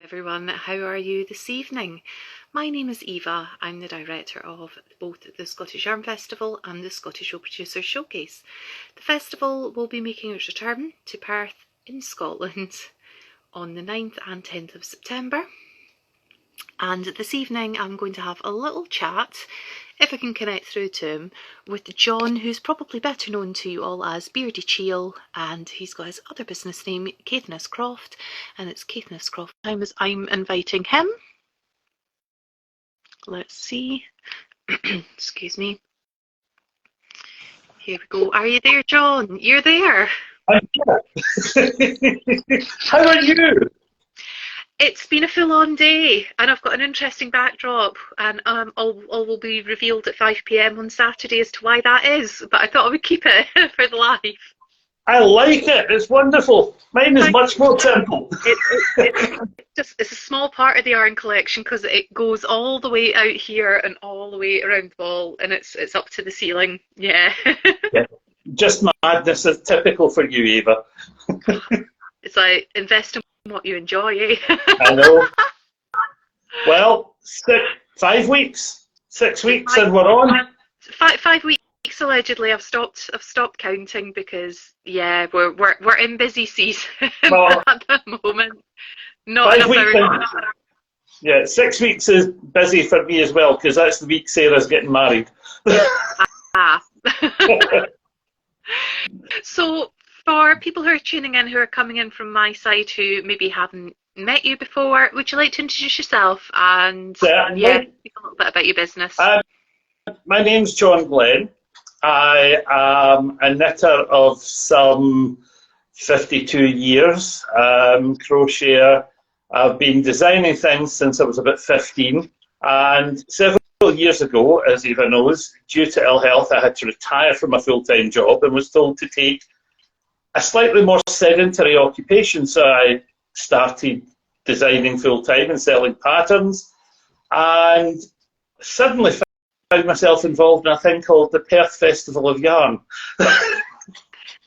Everyone, how are you this evening? My name is Eva. I'm the director of both the Scottish Yarn Festival and the Scottish Show Producers Showcase. The festival will be making its return to Perth in Scotland on the 9th and 10th of September. And this evening I'm going to have a little chat, if I can connect through to him, with John, who's probably better known to you all as Beardychiel, and he's got his other business name, Caithness Croft, and it's Caithness Croft time as I'm inviting him. Let's see. Excuse me. Here we go. Are you there, John? You're there. I'm here. How are you? It's been a full-on day, and I've got an interesting backdrop, and all will be revealed at 5 p.m. on Saturday as to why that is. But I thought I would keep it for the live. I like it. It's wonderful. Mine is much more simple. It's a small part of the yarn collection because it goes all the way out here and all the way around the wall, and it's up to the ceiling. Yeah. Yeah. Just madness is typical for you, Eva. It's like invest in what you enjoy, eh? I know. Well, 5 weeks, 6 weeks, and we're on. 5 weeks allegedly. I've stopped counting because we're in busy season Well, at the moment. Not 5 enough weeks. hours. Yeah, 6 weeks is busy for me as well because that's the week Sarah's getting married. Ah. So for people who are tuning in, who are coming in from my side, who maybe haven't met you before, would you like to introduce yourself and speak a little bit about your business? My name's John Glenn. I am a knitter of some 52 years, crocheter. I've been designing things since I was about 15, and several years ago, as Eva knows, due to ill health, I had to retire from a full-time job and was told to take a slightly more sedentary occupation, so I started designing full-time and selling patterns, and suddenly found myself involved in a thing called the Perth Festival of Yarn.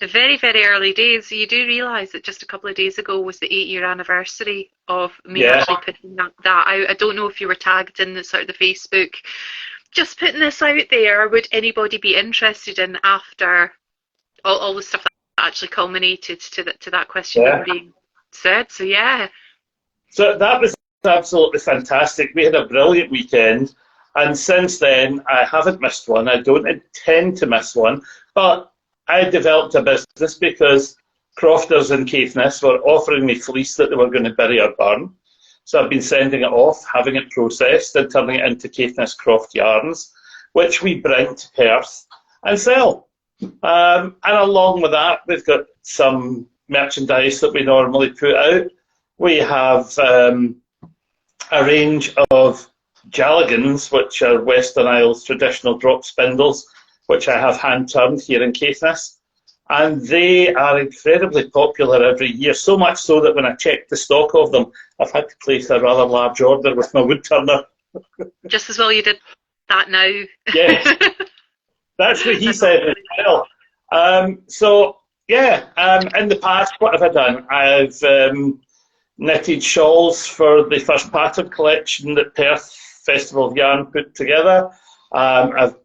The very, very early days. You do realise that just a couple of days ago was the 8-year anniversary of me actually putting that out. I don't know if you were tagged in the sort of the Facebook. Just putting this out there, would anybody be interested in, after all the stuff that actually culminated to that question being said? So yeah. So that was absolutely fantastic. We had a brilliant weekend, and since then I haven't missed one. I don't intend to miss one, but I developed a business because crofters in Caithness were offering me fleece that they were going to bury or burn. So I've been sending it off, having it processed and turning it into Caithness Croft yarns, which we bring to Perth and sell. And along with that, we've got some merchandise that we normally put out. We have a range of jalligans, which are Western Isles traditional drop spindles, which I have hand-turned here in Caithness. And they are incredibly popular every year, so much so that when I checked the stock of them, I've had to place a rather large order with my wood turner. Just as well you did that now. Yes, that's what he said as well. In the past, what have I done? I've knitted shawls for the first pattern collection that Perth Festival of Yarn put together. I've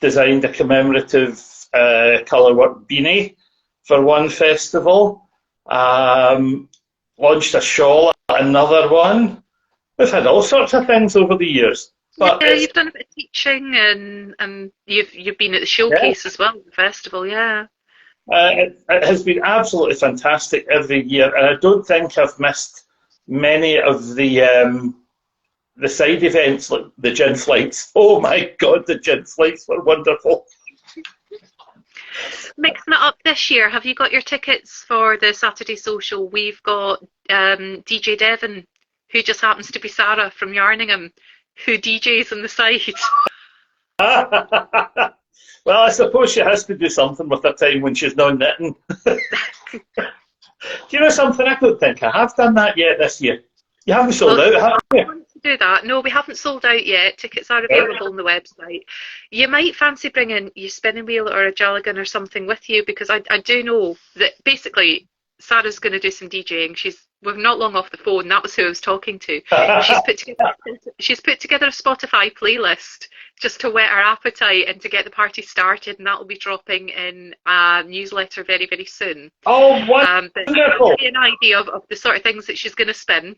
designed a commemorative colourwork beanie for one festival. Launched a shawl at another one. We've had all sorts of things over the years. But yeah, you've done a bit of teaching, and you've been at the showcase as well, the festival, yeah. It has been absolutely fantastic every year, and I don't think I've missed many of the side events, like the gin flights. Oh my God, the gin flights were wonderful. Mixing it up this year, have you got your tickets for the Saturday social? We've got DJ Devon, who just happens to be Sarah from Yarningham, who DJs on the side. Well, I suppose she has to do something with her time when she's not knitting. Do you know something? I don't think I have done that yet this year. You haven't sold out, have you? Do that. No, we haven't sold out yet. Tickets are available on the website. You might fancy bringing your spinning wheel or a jalligan or something with you, because I do know that basically Sarah's going to do some DJing. She's we're not long off the phone. That was who I was talking to. She's put together a Spotify playlist just to whet our appetite and to get the party started, and that will be dropping in a newsletter very, very soon. Oh, But wonderful! to give you an idea of the sort of things that she's going to spin.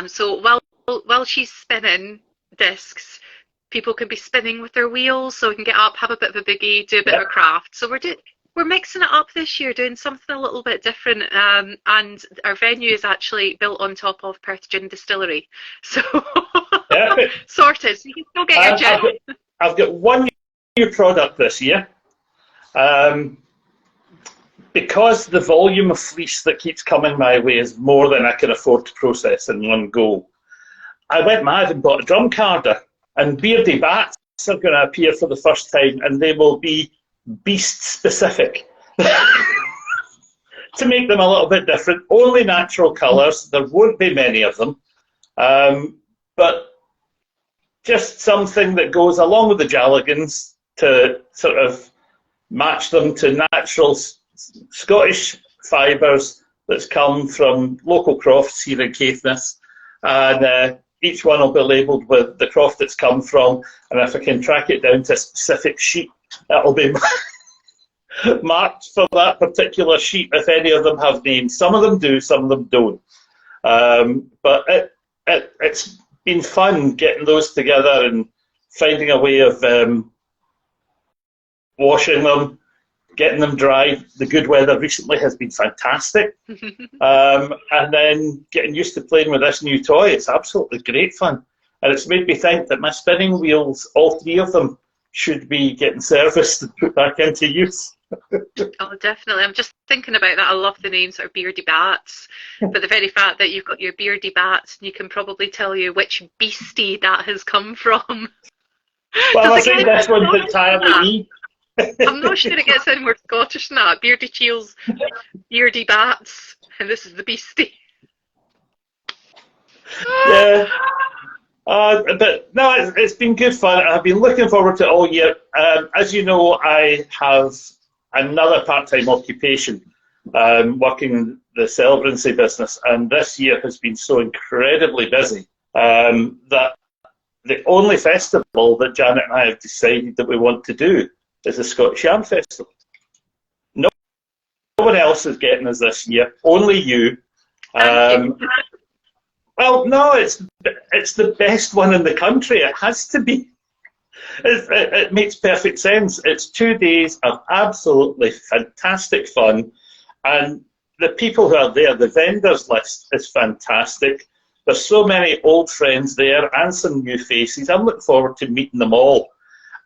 So while she's spinning discs, people can be spinning with their wheels, so we can get up, have a bit of a boogie, do a bit of a craft. So we're mixing it up this year, doing something a little bit different. And our venue is actually built on top of Perth Gin Distillery, so sorted. So you can still get your gin. I've got one new product this year. Because the volume of fleece that keeps coming my way is more than I can afford to process in one go, I went mad and bought a drum carder. And Beardy bats are going to appear for the first time, and they will be beast-specific. To make them a little bit different, only natural colours. There won't be many of them. But just something that goes along with the Jalligans to sort of match them to natural Scottish fibres that's come from local crofts here in Caithness. And each one will be labelled with the croft it's come from, and if I can track it down to a specific sheet, it'll be marked for that particular sheet if any of them have names. Some of them do, some of them don't. But it's been fun getting those together and finding a way of washing them, getting them dry. The good weather recently has been fantastic. And then getting used to playing with this new toy. It's absolutely great fun. And it's made me think that my spinning wheels, all three of them, should be getting serviced and put back into use. Oh, definitely. I'm just thinking about that. I love the names of Beardy Bats. But the very fact that you've got your Beardy Bats, you can probably tell you which beastie that has come from. Well, I think this one's entirely me. I'm not sure it gets any more Scottish than that. Beardychiel's Beardy Bats, and this is the beastie. Yeah. But no, it's been good fun. I've been looking forward to it all year. As you know, I have another part-time occupation, working in the celebrancy business, and this year has been so incredibly busy that the only festival that Janet and I have decided that we want to do is the Scottish Yarn Festival. No one else is getting us this year, only you. Well, no, it's the best one in the country. It has to be. It makes perfect sense. It's 2 days of absolutely fantastic fun, and the people who are there, the vendors list is fantastic. There's so many old friends there and some new faces. I'm looking forward to meeting them all.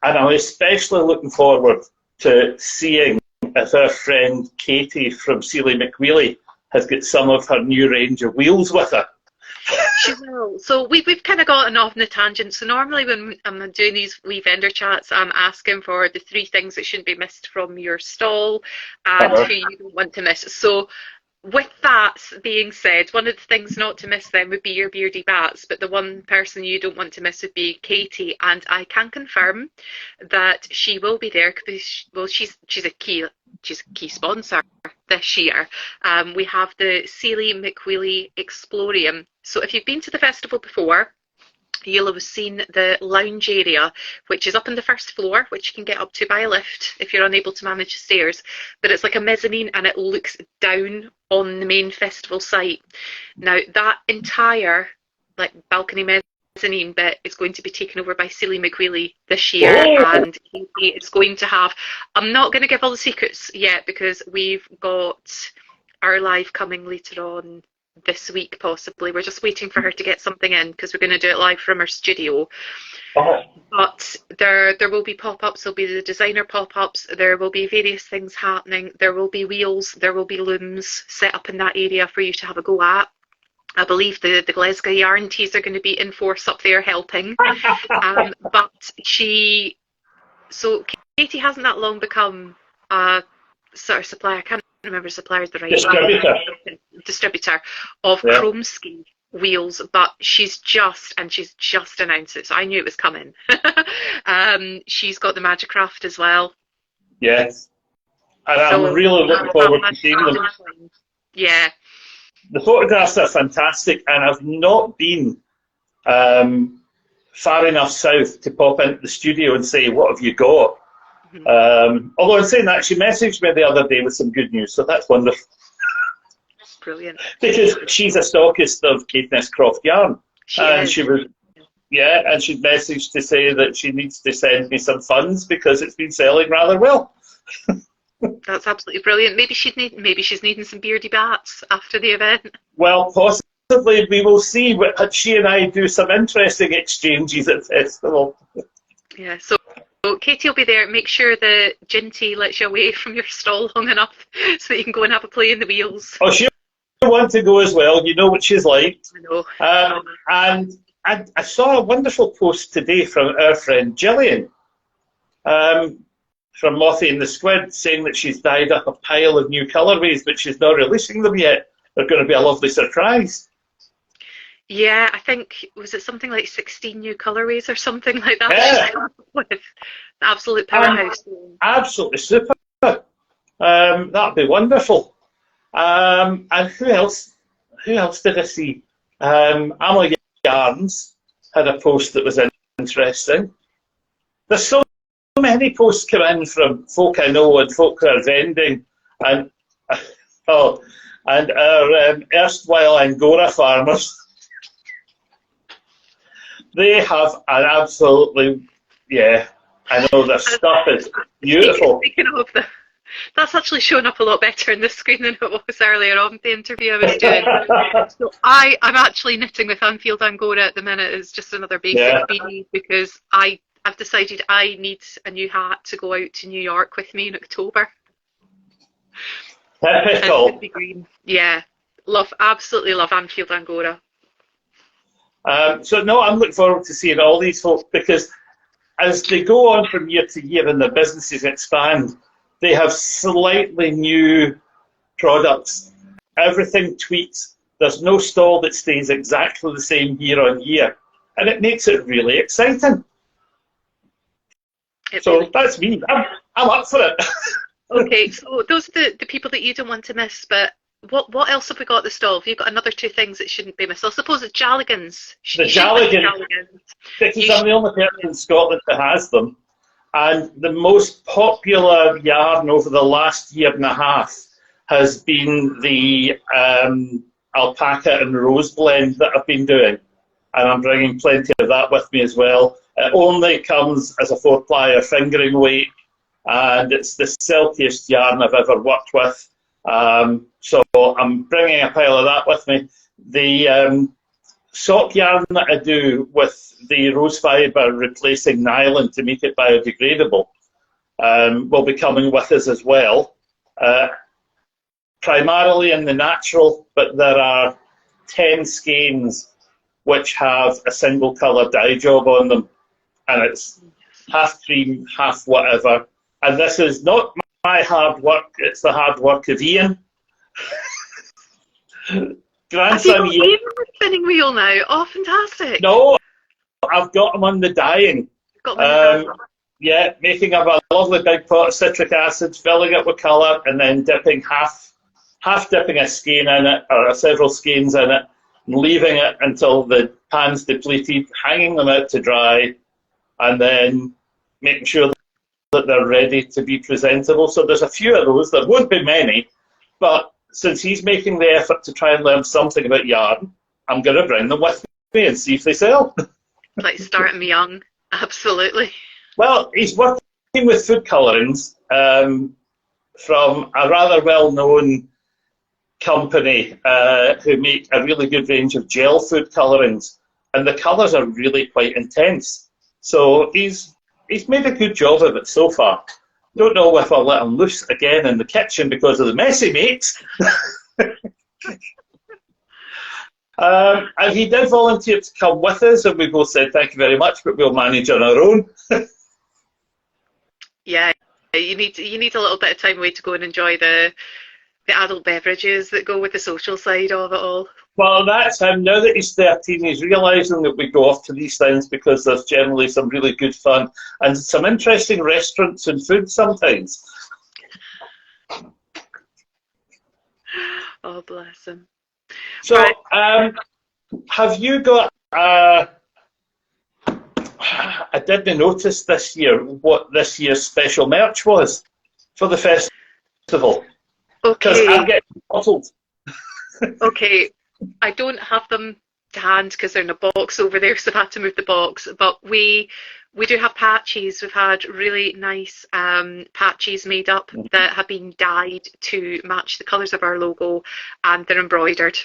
And I'm especially looking forward to seeing if our friend Katie from Sealy McWheely has got some of her new range of wheels with her. She will. So we've kind of gotten off on a tangent. So normally when I'm doing these wee vendor chats, I'm asking for the 3 things that shouldn't be missed from your stall and who you don't want to miss. So with that being said, one of the things not to miss then would be your Beardy Bats, but the one person you don't want to miss would be Katie, and I can confirm that she will be there because she's a key sponsor this year. We have the Sealy McWheely Explorium. So if you've been to the festival before, you'll have seen the lounge area, which is up on the first floor, which you can get up to by a lift if you're unable to manage the stairs. But it's like a mezzanine and it looks down on the main festival site. Now, that entire balcony mezzanine bit is going to be taken over by Sealy McWheely this year. And it's going to have, I'm not going to give all the secrets yet because we've got our live coming later on this week possibly. We're just waiting for her to get something in because we're going to do it live from her studio. But there will be pop-ups, there'll be the designer pop-ups, there will be various things happening, there will be wheels, there will be looms set up in that area for you to have a go at. I believe the Glasgow yarn tees are going to be in force up there helping. But Katie hasn't that long become a sort of supplier, I can't remember supplier is the right distributor of chrome ski wheels, but she's just announced it, so I knew it was coming. She's got the Magic Craft as well. Yes, and I'm really looking forward to seeing them. Yeah. the photographs are fantastic, and I've not been far enough south to pop into the studio and say, what have you got? Although in saying that, she messaged me the other day with some good news, so that's wonderful. Brilliant. Because she's a stockist of Caithness Croft yarn. And is. she was, yeah, and she'd messaged to say that she needs to send me some funds because it's been selling rather well. That's absolutely brilliant. Maybe she's needing some beardy bats after the event. Well, possibly we will see. But she and I do some interesting exchanges at the festival. Yeah, so Katie will be there. Make sure the Ginty lets you away from your stall long enough so that you can go and have a play in the wheels. Oh, she'll want to go as well. You know what she's like. I know. And I saw a wonderful post today from our friend Gillian. From Mothie and the Squid, saying that she's dyed up a pile of new colourways, but she's not releasing them yet. They're going to be a lovely surprise. Yeah, I think, was it something like 16 new colourways or something like that? Yeah. With the absolute powerhouse. Absolutely super. That'd be wonderful. And who else? Who else did I see? Amelie Gardens had a post that was interesting. There's so many posts come in from folk I know and folk who are vending, and our erstwhile Angora farmers. They have an absolutely, yeah, I know their stuff is beautiful. Speaking of that's actually showing up a lot better in the screen than it was earlier on the interview I was doing. So I'm actually knitting with Anfield Angora at the minute. It's just another basic beanie because I've decided I need a new hat to go out to New York with me in October. Typical. Be green. Yeah, absolutely love Anfield Angora. So no, I'm looking forward to seeing all these folks because as they go on from year to year and their businesses expand, they have slightly new products. Everything tweaks. There's no stall that stays exactly the same year on year, and it makes it really exciting. That's me. I'm up for it. Okay, so those are the people that you don't want to miss, but what else have we got at the stall? Have you got another two things that shouldn't be missed? I suppose it's Jalligans. The Jalligans. Because I'm the only person in Scotland that has them. And the most popular yarn over the last year and a half has been the alpaca and rose blend that I've been doing. And I'm bringing plenty of that with me as well. It only comes as a 4-plier fingering weight, and it's the silkiest yarn I've ever worked with. So I'm bringing a pile of that with me. The sock yarn that I do with the rose fibre replacing nylon to make it biodegradable will be coming with us as well. Primarily in the natural, but there are 10 skeins which have a single colour dye job on them, and it's half cream, half whatever. And this is not my hard work, it's the hard work of Ian. Grandson Ian on the spinning wheel now. Oh, fantastic. No, I've got him on the dyeing. Yeah, making up a lovely big pot of citric acid, filling it with colour, and then dipping half dipping a skein in it, or several skeins in it, and leaving it until the pan's depleted, hanging them out to dry, and then making sure that they're ready to be presentable. So there's a few of those. There won't be many, but since he's making the effort to try and learn something about yarn, I'm going to bring them with me and see if they sell. Like starting young, absolutely. Well, he's working with food colourings from a rather well-known company who make a really good range of gel food colourings, and the colours are really quite intense. So he's made a good job of it so far. Don't know if I'll let him loose again in the kitchen because of the mess he makes. And he did volunteer to come with us, and we both said thank you very much, but we'll manage on our own. Yeah, you need a little bit of time away to go and enjoy the adult beverages that go with the social side of it all. Well, that's him. Now that he's 13, he's realising that we go off to these things because there's generally some really good fun and some interesting restaurants and food sometimes. Oh, bless him. So, Right. have you got I didn't notice this year what this year's special merch was for the festival because I'm Okay. getting bottled. Okay. I don't have them to hand because they're in a box over there, so I've had to move the box. But we do have patches. We've had really nice patches made up that have been dyed to match the colours of our logo, and they're embroidered.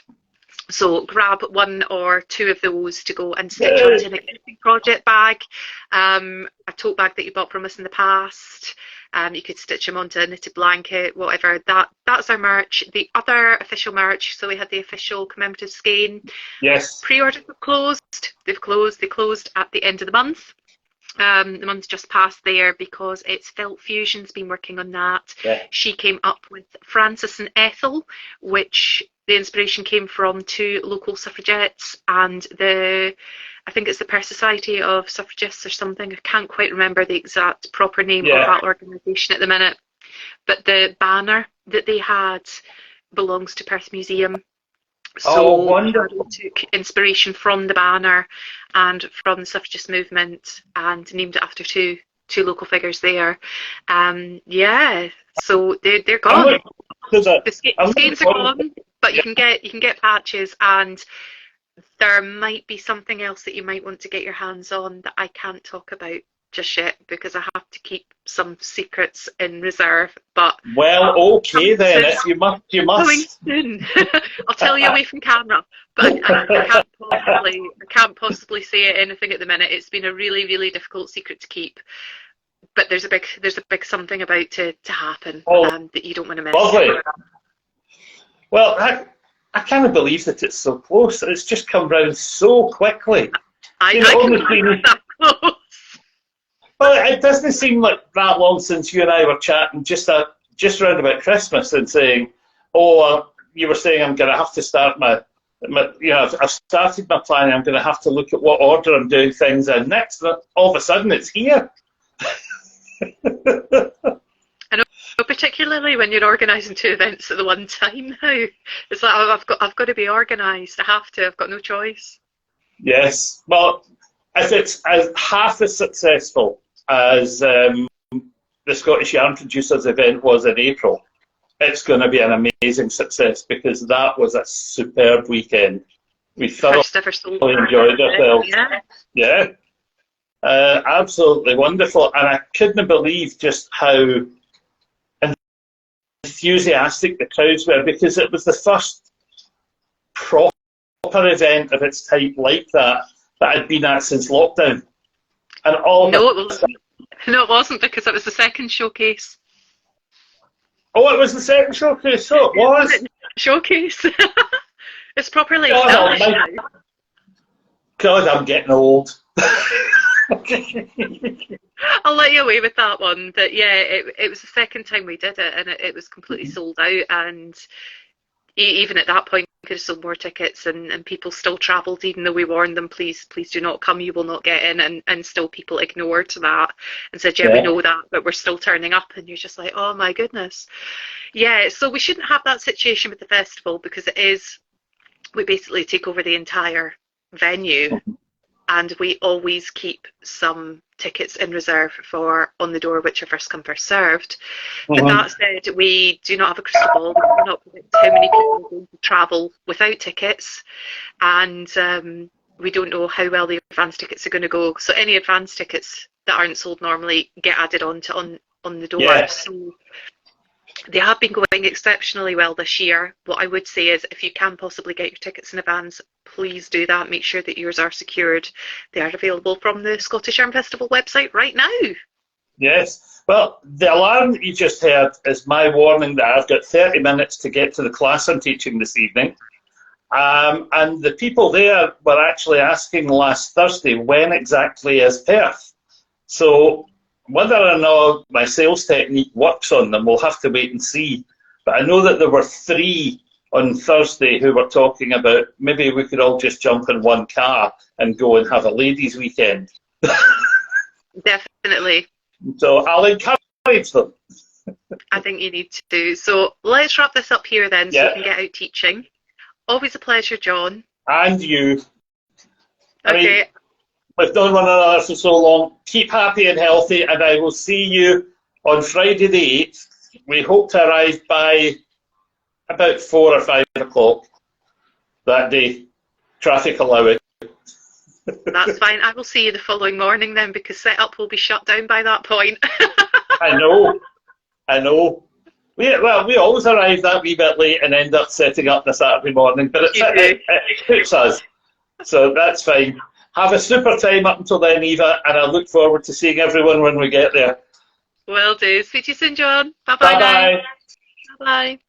So grab one or two of those to go and stitch onto an existing project bag, a tote bag that you bought from us in the past. You could stitch them onto a knitted blanket, whatever. That's our merch. The other official merch, so we had the official commemorative skein. Yes. Pre-orders have closed. They've closed. They closed at the end of the month. The month's just passed there because it's Felt Fusion's been working on that. Yeah. She came up with Frances and Ethel, which the inspiration came from two local suffragettes and I think it's the Perth Society of Suffragists or something. I can't quite remember the exact proper name of that organisation at the minute. But the banner that they had belongs to Perth Museum. So we took inspiration from the banner and from the suffragist movement and named it after two local figures there. So they're gone. The skeins are gone, but you can get patches, and there might be something else that you might want to get your hands on that I can't talk about just yet because I have to keep some secrets in reserve. But okay then. If you must. Coming soon. I'll tell you away from camera, but I can't possibly say anything at the minute. It's been a really, really difficult secret to keep. But there's a big something about to happen that you don't want to miss. Lovely. Well, I can't believe that it's so close. It's just come round so quickly. I can't believe that close. Well, it doesn't seem like that long since you and I were chatting just around about Christmas and saying, you were saying I'm going to have to start I've started my planning. I'm going to have to look at what order I'm doing things in next. And all of a sudden, it's here. I know, particularly when you're organising two events at the one time now. It's like I've got to be organised. I have to. I've got no choice. Yes. Well, if it's half as successful as the Scottish Yarn Producers event was in April, it's going to be an amazing success because that was a superb weekend. We thoroughly enjoyed ourselves. Yeah. Absolutely wonderful. And I couldn't believe just how enthusiastic the crowds were because it was the first proper event of its type like that I'd been at since lockdown. And it wasn't because it was the second showcase. Oh, it was the second showcase, so it was. Showcase. It's properly God, I'm getting old. I'll let you away with that one. But yeah, it was the second time we did it, and it was completely sold out. And even at that point, we could have sold more tickets, and people still travelled, even though we warned them, please do not come, you will not get in. And still people ignored that and said, we know that, but we're still turning up. And you're just like, oh my goodness. Yeah, so we shouldn't have that situation with the festival because we basically take over the entire venue. And we always keep some tickets in reserve for on the door, which are first come, first served. But that said, we do not have a crystal ball. We cannot predict how many people are going to travel without tickets. And we don't know how well the advance tickets are going to go. So any advance tickets that aren't sold normally get added on the door. Yeah. So they have been going exceptionally well this year. What I would say is if you can possibly get your tickets in advance, please do that. Make sure that yours are secured. They are available from the Scottish Yarn Festival website right now. Yes. Well, the alarm that you just heard is my warning that I've got 30 minutes to get to the class I'm teaching this evening. And the people there were actually asking last Thursday when exactly is Perth. So whether or not my sales technique works on them, we'll have to wait and see. But I know that there were 3 on Thursday who were talking about maybe we could all just jump in one car and go and have a ladies' weekend. Definitely. So I'll encourage them. I think you need to. So let's wrap this up here then so we can get out teaching. Always a pleasure, John. And you. I mean, Okay. we've known one another for so long. Keep happy and healthy, and I will see you on Friday the 8th. We hope to arrive by about 4 or 5 o'clock that day, traffic allowing. That's fine. I will see you the following morning then, because setup will be shut down by that point. I know. We always arrive that wee bit late and end up setting up the Saturday morning, but it suits us, so that's fine. Have a super time up until then, Eva, and I look forward to seeing everyone when we get there. Will do. Speak to you soon, John. Bye-bye now. Bye-bye. Bye-bye.